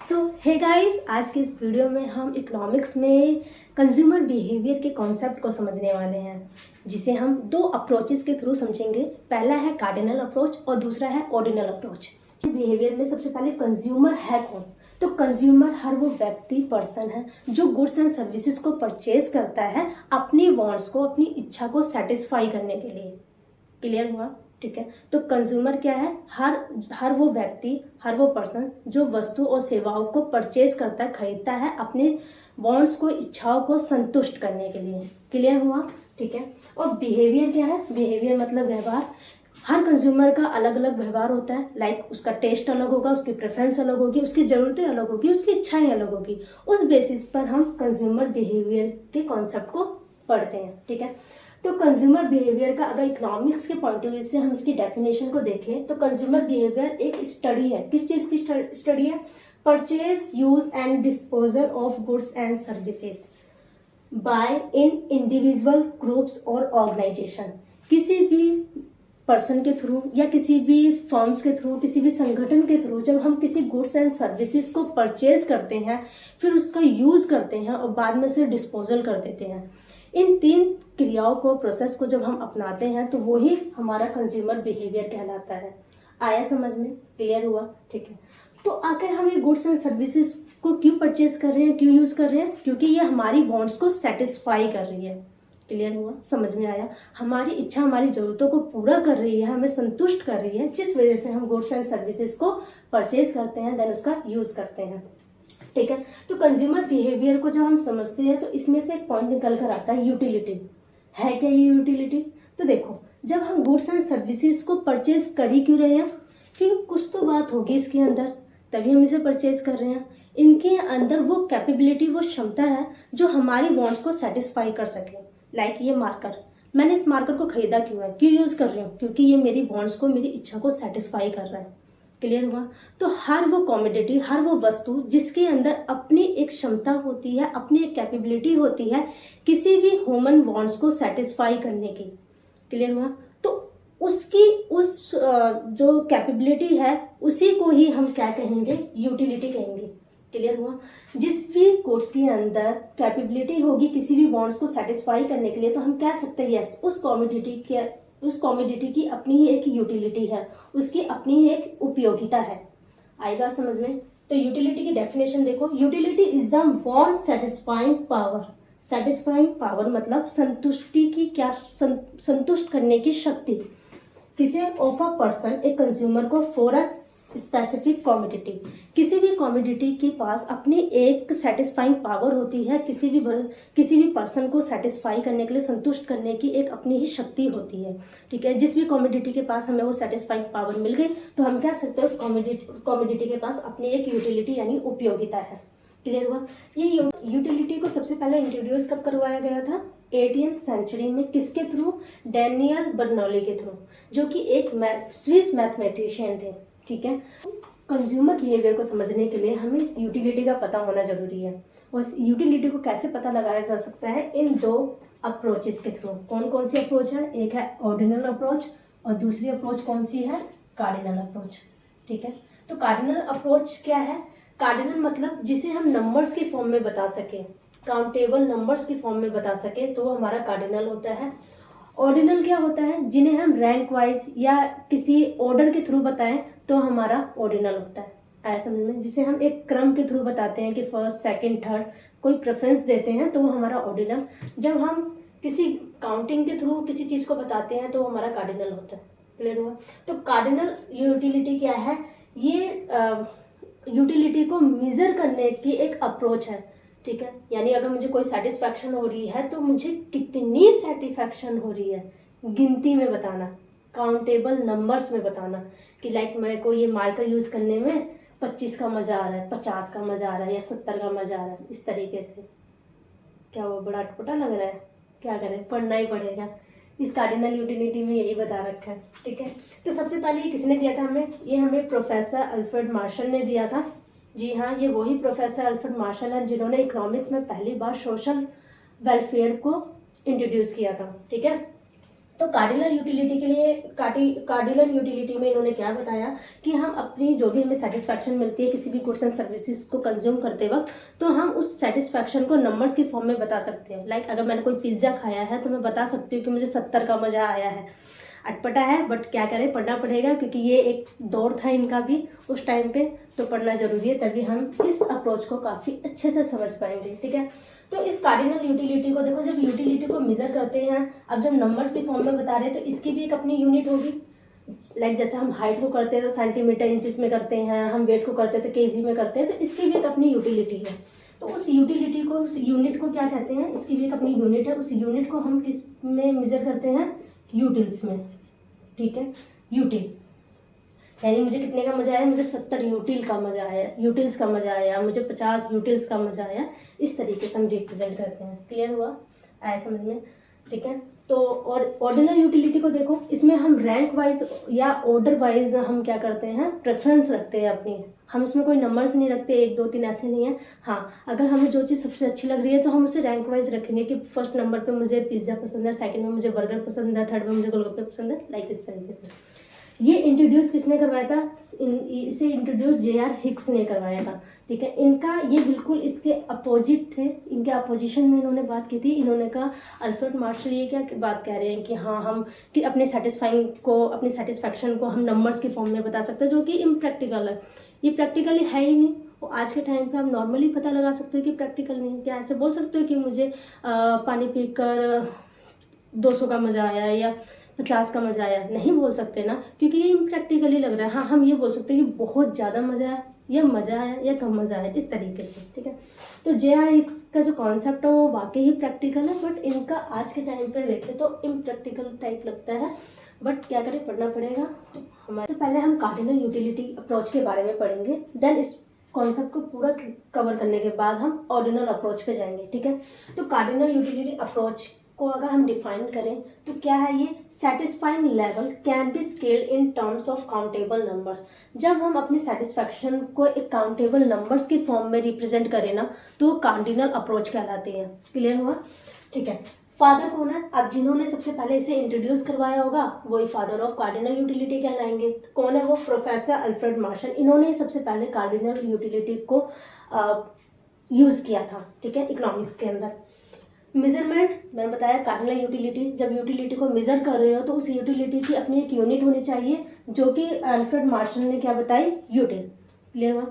सो hey guys, आज के इस वीडियो में हम इकोनॉमिक्स में कंज्यूमर बिहेवियर के कॉन्सेप्ट को समझने वाले हैं, जिसे हम दो अप्रोचेस के थ्रू समझेंगे। पहला है कार्डिनल अप्रोच और दूसरा है ऑर्डिनल अप्रोच। बिहेवियर में सबसे पहले कंज्यूमर है कौन? तो कंज्यूमर हर वो व्यक्ति पर्सन है जो गुड्स एंड सर्विसेज को परचेज करता है अपनी वांट्स को, अपनी इच्छा को सेटिस्फाई करने के लिए। क्लियर हुआ? ठीक है। तो कंज्यूमर क्या है? हर वो व्यक्ति, हर वो पर्सन जो वस्तु और सेवाओं को परचेज करता है, खरीदता है अपने वांट्स को, इच्छाओं को संतुष्ट करने के लिए। क्लियर हुआ? ठीक है। और बिहेवियर क्या है? बिहेवियर मतलब व्यवहार। हर कंज्यूमर का अलग अलग व्यवहार होता है। लाइक उसका टेस्ट अलग होगा, उसकी प्रेफरेंस अलग होगी, उसकी ज़रूरतें अलग होगी, उसकी इच्छाएं अलग होगी। उस बेसिस पर हम कंज्यूमर बिहेवियर के कॉन्सेप्ट को पढ़ते हैं। ठीक है। तो कंज्यूमर बिहेवियर का अगर इकोनॉमिक्स के पॉइंट ऑफ व्यू से हम इसकी डेफिनेशन को देखें तो कंज्यूमर बिहेवियर एक स्टडी है। किस चीज़ की स्टडी है? Purchase, use and disposal of goods and services by in individual groups और ऑर्गेनाइजेशन। किसी भी पर्सन के थ्रू या किसी भी फर्म्स के थ्रू, किसी भी संगठन के थ्रू जब हम किसी गुड्स एंड सर्विसेज को परचेज करते हैं, फिर उसका यूज़ करते हैं और बाद में उसे डिस्पोजल कर देते हैं, इन तीन क्रियाओं को, प्रोसेस को जब हम अपनाते हैं तो वही हमारा कंज्यूमर बिहेवियर कहलाता है। आया समझ में? क्लियर हुआ? ठीक है। तो आखिर हम ये गुड्स एंड सर्विसेज को क्यों परचेज कर रहे हैं, क्यों यूज़ कर रहे हैं? क्योंकि ये हमारी वांट्स को सेटिस्फाई कर रही है। क्लियर हुआ? समझ में आया? हमारी इच्छा, हमारी ज़रूरतों को पूरा कर रही है, हमें संतुष्ट कर रही है, जिस वजह से हम गुड्स एंड सर्विसेज को परचेज करते हैं, देन उसका यूज़ करते हैं। ठीक है। तो कंज्यूमर बिहेवियर को जब हम समझते हैं तो इसमें से एक पॉइंट निकल कर आता है, यूटिलिटी। है क्या ये यूटिलिटी? तो देखो, जब हम गुड्स एंड सर्विसेज को परचेज कर ही क्यों रहे हैं? क्योंकि कुछ तो बात होगी इसके अंदर, तभी हम इसे परचेज कर रहे हैं। इनके अंदर वो कैपेबिलिटी, वो क्षमता है जो हमारी वांट्स को सेटिस्फाई कर सके। लाइक ये मार्कर, मैंने इस मार्कर को खरीदा क्यों है, क्यों यूज़ कर रही हूँ? क्योंकि ये मेरी वांट्स को, मेरी इच्छा को सेटिस्फाई कर रहा है। क्लियर हुआ? तो हर वो कॉमोडिटी, हर वो वस्तु जिसके अंदर अपनी एक क्षमता होती है, अपनी एक कैपेबिलिटी होती है किसी भी ह्यूमन वांट्स को सेटिस्फाई करने की। क्लियर हुआ? तो उसकी जो कैपेबिलिटी है उसी को ही हम क्या कहेंगे? यूटिलिटी कहेंगे। क्लियर हुआ? जिस भी गुड्स के अंदर कैपेबिलिटी होगी किसी भी वांट्स को सेटिस्फाई करने के लिए, तो हम कह सकते हैं यस, उस कॉमोडिटी की अपनी ही एक यूटिलिटी है, उसकी अपनी ही एक उपयोगिता है। आएगा समझ में? तो यूटिलिटी की डेफिनेशन देखो, utility is the want satisfying power. Satisfying power मतलब संतुष्टि की क्या? संतुष्ट करने की शक्ति। किसे? ऑफ अ पर्सन, एक कंज्यूमर को, फॉर अ स्पेसिफिक कॉमोडिटी। किसी भी कॉमोडिटी के पास अपनी एक सेटिस्फाइंग पावर होती है, किसी भी पर्सन को सेटिस्फाई करने के लिए, संतुष्ट करने की एक अपनी ही शक्ति होती है। ठीक है। जिस भी कॉमोडिटी के पास हमें वो सेटिस्फाइंग पावर मिल गई तो हम कह सकते हैं उस कॉमोडिटी के पास अपनी एक यूटिलिटी यानी उपयोगिता है। क्लियर हुआ? ये यूटिलिटी को सबसे पहले इंट्रोड्यूस कब करवाया गया था? 18th सेंचुरी में। किसके थ्रू? डैनियल बर्नौली के थ्रू, जो कि एक स्विस मैथमेटिशियन थे। ठीक है। कंज्यूमर बिहेवियर को समझने के लिए हमें इस यूटिलिटी का पता होना जरूरी है। और इस यूटिलिटी को कैसे पता लगाया जा सकता है? इन दो अप्रोचेस के थ्रू। कौन कौन सी अप्रोच है? एक है ऑर्डिनल अप्रोच और दूसरी अप्रोच कौन सी है? Cardinal approach. ठीक है। तो कार्डिनल अप्रोच क्या है? कार्डिनल मतलब जिसे हम नंबर्स के फॉर्म में बता सके, काउंटेबल नंबर्स की फॉर्म में बता सके, तो वो हमारा कार्डिनल होता है। ऑर्डिनल क्या होता है? जिन्हें हम रैंक वाइज या किसी ऑर्डर के थ्रू बताएं तो हमारा ऑर्डिनल होता है। आया समझ में? जिसे हम एक क्रम के थ्रू बताते हैं कि फर्स्ट, सेकंड, थर्ड, कोई प्रेफरेंस देते हैं तो वो हमारा ऑर्डिनल। जब हम किसी काउंटिंग के थ्रू किसी चीज़ को बताते हैं तो वो हमारा कार्डिनल होता है। क्लियर हुआ? तो कार्डिनल यूटिलिटी क्या है? ये यूटिलिटी को मेजर करने की एक अप्रोच है। ठीक है। यानी अगर मुझे कोई सेटिस्फैक्शन हो रही है तो मुझे कितनी सेटिस्फैक्शन हो रही है गिनती में बताना, काउंटेबल नंबर्स में बताना कि लाइक मेरे को ये मार्कर यूज करने में 25 का मज़ा आ रहा है, 50 का मज़ा आ रहा है या 70 का मज़ा आ रहा है, इस तरीके से। क्या वो बड़ा अटपटा लग रहा है? क्या करें, पढ़ना ही पड़ेगा। इस कार्डिनल यूटिलिटी में यही बता रखा है। ठीक है। तो सबसे पहले ये किसने दिया था हमें? ये हमें प्रोफेसर अल्फ्रेड मार्शल ने दिया था। जी हाँ, ये वही प्रोफेसर अल्फ्रेड मार्शल हैं जिन्होंने इकोनॉमिक्स में पहली बार सोशल वेलफेयर को इंट्रोड्यूस किया था। ठीक है। तो कार्डिनल यूटिलिटी के लिए कार्डिनल यूटिलिटी में इन्होंने क्या बताया कि हम अपनी जो भी हमें सेटिस्फैक्शन मिलती है किसी भी गुड्स एंड सर्विसेज को कंज्यूम करते वक्त, तो हम उस सेटिस्फैक्शन को नंबर्स की फॉर्म में बता सकते हैं। लाइक अगर मैंने कोई पिज़्ज़ा खाया है तो मैं बता सकती हूँ कि मुझे 70 का मज़ा आया है। अटपटा है बट क्या करें, पढ़ना पड़ेगा, क्योंकि ये एक दौर था इनका भी उस टाइम पे, तो पढ़ना ज़रूरी है, तभी हम इस अप्रोच को काफ़ी अच्छे से समझ पाएंगे। ठीक है, तो इस कार्डिनल यूटिलिटी को देखो, जब यूटिलिटी को मेजर करते हैं, अब जब नंबर्स के फॉर्म में बता रहे हैं तो इसकी भी एक अपनी यूनिट होगी। लाइक जैसे हम हाइट को करते हैं तो सेंटीमीटर इंचेस में करते हैं, हम वेट को करते हैं तो केजी में करते हैं, तो इसकी भी एक अपनी यूटिलिटी है। तो उस यूटिलिटी को, उस यूनिट को क्या कहते हैं, इसकी भी एक अपनी यूनिट है। उस यूनिट को हम किस में मेजर करते हैं, यूटिल्स में। ठीक है, यूटिल यानी मुझे कितने का मजा आया, मुझे 70 यूटिल का मजा आया, यूटिल्स का मजा आया, मुझे 50 यूटिल्स का मजा आया। इस तरीके से हम रिप्रेजेंट करते हैं। क्लियर हुआ, आया समझ में? ठीक है, तो और ऑर्डिनल यूटिलिटी को देखो, इसमें हम रैंक वाइज या ऑर्डर वाइज हम क्या करते हैं, प्रेफरेंस रखते हैं अपनी। हम इसमें कोई नंबर्स नहीं रखते, 1 2 3 ऐसे नहीं है। हाँ, अगर हमें जो चीज़ सबसे अच्छी लग रही है तो हम उसे रैंक वाइज रखेंगे कि फर्स्ट नंबर पे मुझे पिज़्ज़ा पसंद है, सेकंड में मुझे बर्गर पसंद है, थर्ड में मुझे गोलगप्पे पसंद है, लाइक इस तरीके से। ये इंट्रोड्यूस किसने करवाया था, इसे इंट्रोड्यूस जे.आर. हिक्स ने करवाया था। ठीक है, इनका ये बिल्कुल इसके अपोजिट थे, इनके अपोजिशन में इन्होंने बात की थी। इन्होंने कहा, अल्फ्रेड मार्शल ये क्या बात कह रहे हैं कि हाँ, हम कि अपने सेटिस्फैक्शन को हम नंबर्स की फॉर्म में बता सकते हैं, जो कि इम्प्रैक्टिकल है। ये प्रैक्टिकली है ही नहीं। और आज के टाइम पे हम नॉर्मली पता लगा सकते हो कि प्रैक्टिकल नहीं है। क्या ऐसे बोल सकते हो कि मुझे पानी पीकर 200 का मज़ा आया या 50 का मज़ा आया? नहीं बोल सकते ना, क्योंकि ये इम्प्रैक्टिकली लग रहा है। हाँ, हम ये बोल सकते हैं कि बहुत ज़्यादा मज़ा आया, या मज़ा आया, या कम मज़ा आया, इस तरीके से। ठीक है, तो जे.आर. हिक्स का जो कॉन्सेप्ट है वो वाकई ही प्रैक्टिकल है, बट इनका आज के टाइम पे देखें तो इम्प्रैक्टिकल टाइप लगता है। बट क्या करें, पढ़ना पड़ेगा। हमारे से पहले हम कार्डिनल यूटिलिटी अप्रोच के बारे में पढ़ेंगे, देन इस कॉन्सेप्ट को पूरा कवर करने के बाद हम ऑर्डिनल अप्रोच पे जाएंगे। ठीक है, तो कार्डिनल यूटिलिटी अप्रोच को अगर हम डिफाइन करें तो क्या है ये, satisfying level can be scaled in terms of countable numbers. जब हम अपनी सेटिस्फैक्शन को एक काउंटेबल नंबर्स की फॉर्म में रिप्रेजेंट करें ना, तो कार्डिनल अप्रोच कहलाते हैं। क्लियर हुआ? ठीक है, फादर कौन है? अब जिन्होंने सबसे पहले इसे इंट्रोड्यूस करवाया होगा वही फादर ऑफ कार्डिनल यूटिलिटी कहलाएंगे। कौन है वो? Professor Alfred Marshall. इन्होंने सबसे पहले कार्डिनल यूटिलिटी को यूज़ किया था। ठीक है, इकोनॉमिक्स के अंदर। मेजरमेंट, मैंने बताया कार्डिनल यूटिलिटी, जब यूटिलिटी को मेजर कर रहे हो तो उस यूटिलिटी की अपनी एक यूनिट होनी चाहिए, जो कि अल्फ्रेड मार्शल ने क्या बताई, यूटिल। क्लियर हुआ?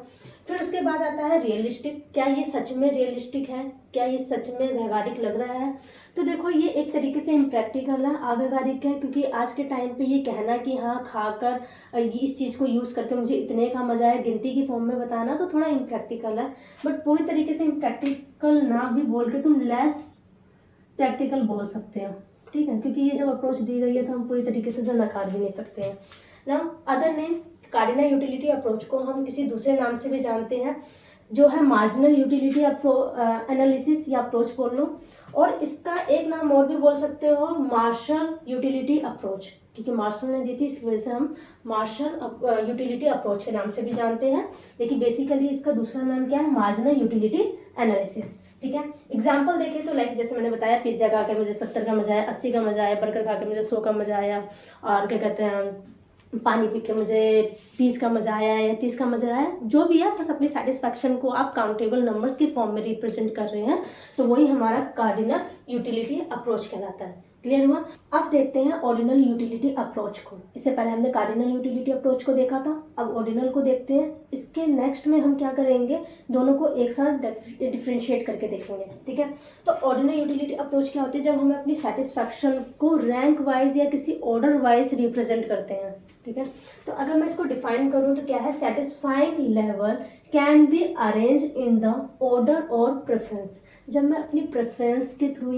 फिर उसके बाद आता है रियलिस्टिक। क्या ये सच में रियलिस्टिक है, क्या ये सच में व्यवहारिक लग रहा है? तो देखो, ये एक तरीके से इम्प्रैक्टिकल है, अव्यवहारिक है, क्योंकि आज के टाइम पे ये कहना कि हाँ खाकर इस चीज़ को यूज़ करके मुझे इतने का मजा है, गिनती की फॉर्म में बताना तो थोड़ा इम्प्रैक्टिकल है। बट पूरी तरीके से इम्प्रैक्टिकल ना भी बोल के तुम लेस प्रैक्टिकल बोल सकते हो। ठीक है, क्योंकि ये जब अप्रोच दी गई है तो हम पूरी तरीके से इसे नकार भी नहीं सकते हैं ना। Other name, cardinal utility approach को हम किसी दूसरे नाम से भी जानते हैं, जो है मार्जिनल यूटिलिटी एनालिसिस या अप्रोच बोल लो। और इसका एक नाम और भी बोल सकते हो, मार्शल यूटिलिटी अप्रोच, क्योंकि मार्शल ने दी थी इस वजह से हम मार्शल यूटिलिटी अप्रोच के नाम से भी जानते हैं। लेकिन बेसिकली इसका दूसरा नाम क्या है, मार्जिनल यूटिलिटी एनालिसिस। ठीक है, एग्जाम्पल देखें तो लाइक जैसे मैंने बताया, पिज्ज़ा खा के मुझे 70 का मज़ा आया, 80 का मज़ा आया, बर्गर खा के मुझे 100 का मज़ा आया, और क्या कहते हैं, पानी पी के मुझे 20 का मज़ा आया या 30 का मज़ा आया। जो भी है, बस अपनी सेटिस्फैक्शन को आप काउंटेबल नंबर्स की फॉर्म में रिप्रेजेंट कर रहे हैं, तो वही हमारा कार्डिनल यूटिलिटी अप्रोच कहलाता है। क्लियर हुआ? अब देखते हैं ऑर्डिनल यूटिलिटी अप्रोच को। इससे पहले हमने कार्डिनल यूटिलिटी अप्रोच को देखा था, अब ऑर्डिनल को देखते हैं। इसके नेक्स्ट में हम क्या करेंगे, दोनों को एक साथ डिफ्रेंशिएट करके देखेंगे। ठीक है, तो ऑर्डिनल यूटिलिटी अप्रोच क्या होती है, जब हम अपनी सेटिस्फैक्शन को रैंक वाइज या किसी ऑर्डर वाइज रिप्रेजेंट करते हैं। ठीक है, तो अगर मैं इसको डिफाइन करूँ तो क्या है, satisfying level can be arrange in the order और प्रेफरेंस। जब मैं अपनी प्रेफरेंस के थ्रू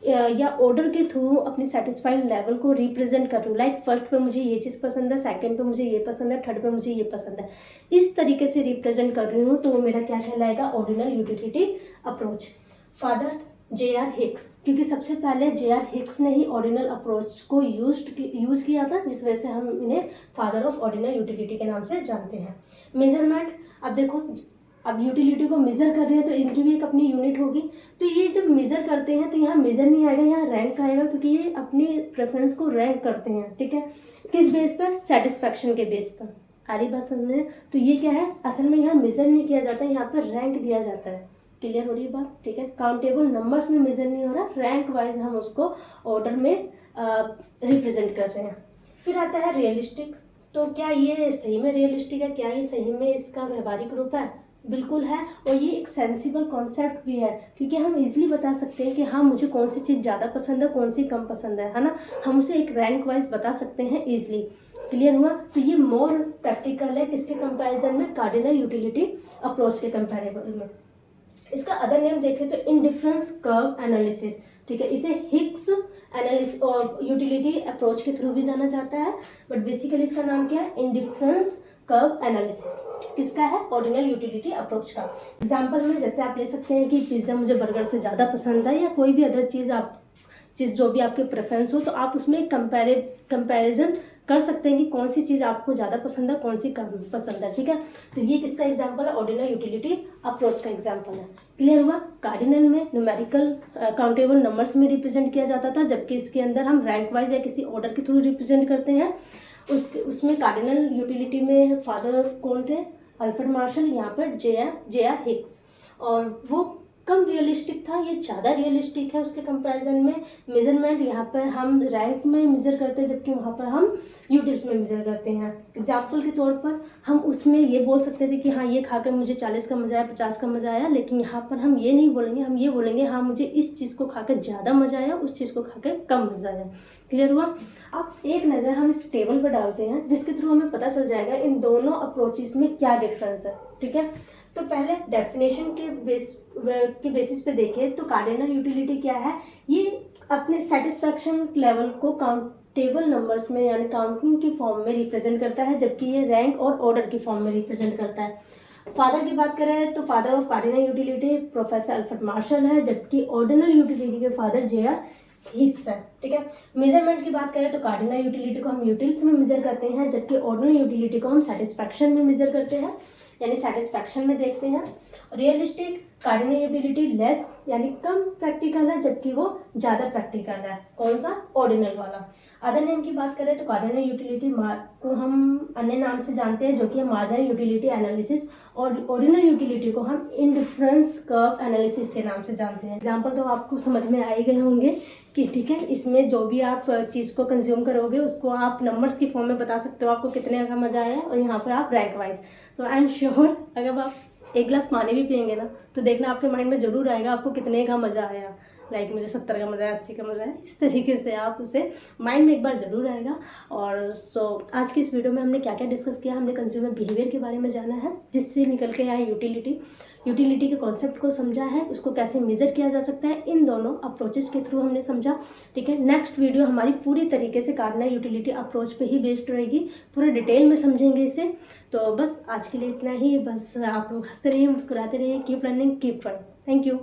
या ऑर्डर के थ्रू अपनी सेटिस्फाइड लेवल को रिप्रेजेंट कर रही हूँ, लाइक फर्स्ट पे मुझे ये चीज़ पसंद है, सेकंड पे मुझे ये पसंद है, थर्ड पे मुझे ये पसंद है, इस तरीके से रिप्रेजेंट कर रही हूँ, तो वो मेरा क्या कहलाएगा, ordinal utility approach. Father JR. Hicks, क्योंकि सबसे पहले जे.आर. हिक्स ने ही ऑर्डिनल अप्रोच को यूज़ किया था, जिस वजह से हम इन्हें फादर ऑफ ऑर्डिनल यूटिलिटी के नाम से जानते हैं। मेजरमेंट, अब देखो अब यूटिलिटी को मेज़र कर रहे हैं तो इनकी भी एक अपनी यूनिट होगी। तो ये जब मेज़र करते हैं तो यहाँ मेज़र नहीं आएगा, यहाँ रैंक आएगा, क्योंकि ये अपनी प्रेफरेंस को रैंक करते हैं। ठीक है, किस बेस पर? सेटिस्फैक्शन के बेस पर। आ रही बात समझ में? तो ये क्या है, असल में यहाँ मेज़र नहीं किया जाता है, यहाँ पर रैंक दिया जाता है। क्लियर हो रही है बात? ठीक है, काउंटेबल नंबर्स में मेज़र नहीं हो रहा, रैंक वाइज हम उसको ऑर्डर में रिप्रेजेंट कर रहे हैं। फिर आता है रियलिस्टिक। तो क्या ये सही में रियलिस्टिक है? क्या ये सही में इसका व्यवहारिक रूप है? बिल्कुल है, और ये एक सेंसिबल कॉन्सेप्ट भी है, क्योंकि हम इजीली बता सकते हैं कि हाँ मुझे कौन सी चीज़ ज़्यादा पसंद है, कौन सी कम पसंद है ना। हम उसे एक रैंक वाइज बता सकते हैं ईजिली। क्लियर हुआ? तो ये मोर प्रैक्टिकल है किसके कंपैरिजन में? कार्डिनल यूटिलिटी अप्रोच के कंपैरेबल में। इसका अदर नेम देखें तो इंडिफरेंस कर्व एनालिसिस। ठीक है, इसे हिग्स एनालिसिस और यूटिलिटी अप्रोच के थ्रू भी जाना जाता है, बट बेसिकली इसका नाम क्या है? Indifference curve analysis. किसका है? ऑर्डिनल यूटिलिटी अप्रोच का। एग्जांपल में जैसे आप ले सकते हैं कि पिज़्ज़ा मुझे बर्गर से ज़्यादा पसंद है, या कोई भी अदर चीज़ जो भी आपके प्रेफरेंस हो, तो आप उसमें कंपैरिजन कर सकते हैं कि कौन सी चीज़ आपको ज़्यादा पसंद है, कौन सी कम पसंद है। ठीक है, तो ये किसका एग्जांपल है? ऑर्डिनल यूटिलिटी अप्रोच का एग्जांपल है। क्लियर हुआ? कार्डिनल में न्यूमेरिकल काउंटेबल नंबर्स में रिप्रेजेंट किया जाता था, जबकि इसके अंदर हम रैंक वाइज या किसी ऑर्डर के थ्रू रिप्रेजेंट करते हैं। उसमें कार्डिनल यूटिलिटी में फादर कौन थे? अल्फ्रेड मार्शल, यहाँ पर जे आर हिग्स। और वो कम रियलिस्टिक था, ये ज़्यादा रियलिस्टिक है उसके कंपैरिजन में। मेजरमेंट यहाँ पर हम रैंक में मेज़र करते हैं, जबकि वहाँ पर हम यूटिल्स में मेज़र करते हैं। एग्जाम्पल के तौर पर हम उसमें ये बोल सकते थे कि हाँ ये खाकर मुझे 40 का मज़ा आया, 50 का मज़ा आया, लेकिन यहाँ पर हम ये नहीं बोलेंगे, हम ये बोलेंगे हाँ मुझे इस चीज़ को खाकर ज़्यादा मज़ा आया, उस चीज़ को खाकर कम मज़ा आया। क्लियर हुआ? अब एक नज़र हम इस टेबल पर डालते हैं, जिसके थ्रू हमें पता चल जाएगा इन दोनों अप्रोचेस में क्या डिफरेंस है। ठीक है, तो पहले डेफिनेशन के बेसिस पे देखें तो कार्डिनल यूटिलिटी क्या है? ये अपने सेटिस्फैक्शन लेवल को काउंटेबल नंबर्स में यानी काउंटिंग की फॉर्म में रिप्रेजेंट करता है, जबकि ये रैंक और ऑर्डर की फॉर्म में रिप्रेजेंट करता है। फादर की बात करें तो father of cardinal utility professor Alfred Marshall है, जबकि ऑर्डिनल यूटिलिटी के फादर जे आर हिग्स है। ठीक है, मेजरमेंट की बात करें तो कार्डिनल यूटिलिटी को हम यूटिल्स में मेजर करते हैं, जबकि ऑर्डिनल यूटिलिटी को हम सेटिस्फैक्शन में मेजर करते हैं, यानी सेटिस्फैक्शन में देखते हैं। रियलिस्टिक कार्डिनल यूटिलिटी लेस यानी कम प्रैक्टिकल है, जबकि वो ज़्यादा प्रैक्टिकल है। कौन सा? ऑर्डिनल वाला। अदर नेम की बात करें तो कार्डिनल यूटिलिटी को हम अन्य नाम से जानते हैं, जो कि है मार्जिनल यूटिलिटी एनालिसिस, और ऑर्डिनल यूटिलिटी को हम इंडिफरेंस कर्व एनालिसिस के नाम से जानते हैं। एग्जाम्पल तो आपको समझ में आ ही गए होंगे कि ठीक है, इसमें जो भी आप चीज़ को कंज्यूम करोगे उसको आप नंबर्स की फॉर्म में बता सकते हो आपको कितने का मज़ा आया, और यहाँ पर आप रैंक वाइज। तो आई एम श्योर अगर आप एक गिलास पानी भी पियेंगे ना, तो देखना आपके माइंड में ज़रूर आएगा आपको कितने का मज़ा आया। लाइक मुझे 70 का मज़ा आया, 80 का मज़ा आया, इस तरीके से आप उसे माइंड में एक बार ज़रूर आएगा। और आज की इस वीडियो में हमने क्या क्या डिस्कस किया? हमने कंज्यूमर बिहेवियर के बारे में जाना है, जिससे निकल के आया यूटिलिटी के कॉन्सेप्ट को समझा है, उसको कैसे मेज़र किया जा सकता है, इन दोनों अप्रोचेस के थ्रू हमने समझा। ठीक है, नेक्स्ट वीडियो हमारी पूरी तरीके से कार्डिनल यूटिलिटी अप्रोच पे ही बेस्ड रहेगी, पूरे डिटेल में समझेंगे इसे। तो बस आज के लिए इतना ही। बस आप लोग हंसते रहिए, मुस्कुराते रहिए, keep learning keep fun. Thank you.